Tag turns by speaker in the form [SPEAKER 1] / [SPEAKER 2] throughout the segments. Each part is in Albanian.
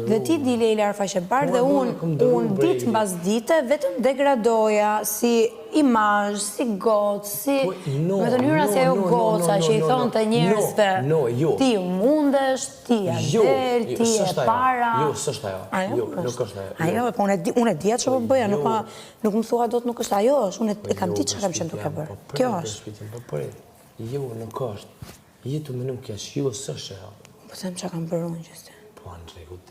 [SPEAKER 1] Dhe ti di Lejla Arfaqebar dhe unë ditë mbas dite vetëm degradoja si imazh, si gocë, si me të njëra se ajo goca që i thonë të njerëzve ti mundesh, ti del, ti e para.
[SPEAKER 2] Jo, s'është ajo. Jo, nuk është ajo.
[SPEAKER 1] Ajo, po unë e dija që po bëja, nuk më thua dot nuk është ajo, unë e kam ditë që kam qenë duke bërë. Kjo është.
[SPEAKER 2] Jo, nuk është. Jetu me nuk jash, jo, s'është ajo.
[SPEAKER 1] Po them që kam bërë unë gjithë.
[SPEAKER 2] Po në rregull,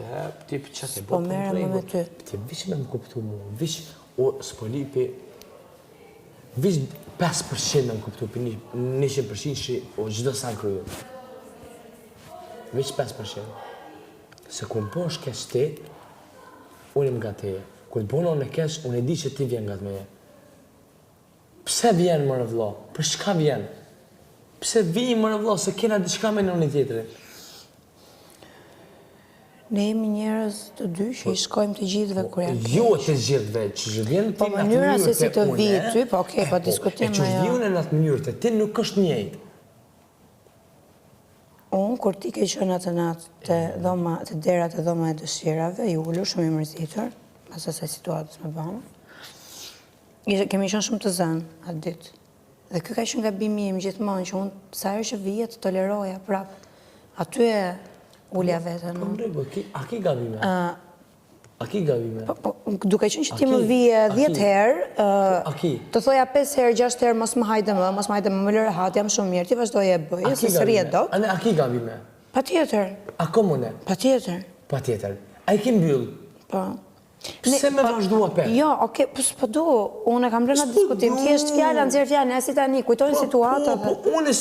[SPEAKER 2] ti çfarë të
[SPEAKER 1] Po merrem me ty.
[SPEAKER 2] Ti vish me më kuptu mua, vish o s'polipi, vish 5% me më kuptu, për 100% që o gjithë sa në kryet. Vish 5%. Se ku më posh kesh ti, unë im nga teje. Ku të bono në kesh, unë e di që ti vjen nga të meje. Pse vjen më rëvlo? Për shka vjen? Pse vjen më rëvlo, se kena diçka me në një tjetëri?
[SPEAKER 1] Ne jemi njerëz të dy që i shkojmë të gjithëve kur ja keq.
[SPEAKER 2] Jo të gjithëve, që vjen ti
[SPEAKER 1] po
[SPEAKER 2] në atë
[SPEAKER 1] mënyra
[SPEAKER 2] mënyrë
[SPEAKER 1] se si të vi
[SPEAKER 2] une,
[SPEAKER 1] ty, po okay, po diskutojmë
[SPEAKER 2] që vjen në atë mënyrë të ti nuk është njëjtë.
[SPEAKER 1] Unë kur ti ke qenë atë natë të derat e dhoma e dëshirave, i ulur shumë i mërzitur, pas asaj situatës me bamë. Kemi qenë shumë të zënë atë ditë. Dhe ky ka qenë gabimi im gjithmonë që unë sa herë që vije të toleroja prap. Aty e ulja vetën.
[SPEAKER 2] Po më rregull, a ki gabime? A ki gabime?
[SPEAKER 1] Duke qenë që ti më vije 10 herë, të thoja 5 herë, 6 herë, mos më hajde më lë rehat, jam shumë mirë, ti vazhdoje e bëje, se së rije do.
[SPEAKER 2] A ki gabime?
[SPEAKER 1] Patjetër.
[SPEAKER 2] A komune?
[SPEAKER 1] Patjetër.
[SPEAKER 2] Patjetër. A i ki mbyll?
[SPEAKER 1] Po.
[SPEAKER 2] Pse me vazhdua pe?
[SPEAKER 1] Jo, oke, po du, unë e kam lënë atë diskutim, thjesht fjalla, nxjerr fjallën, e si tani, kujtojnë situata.
[SPEAKER 2] Po, unë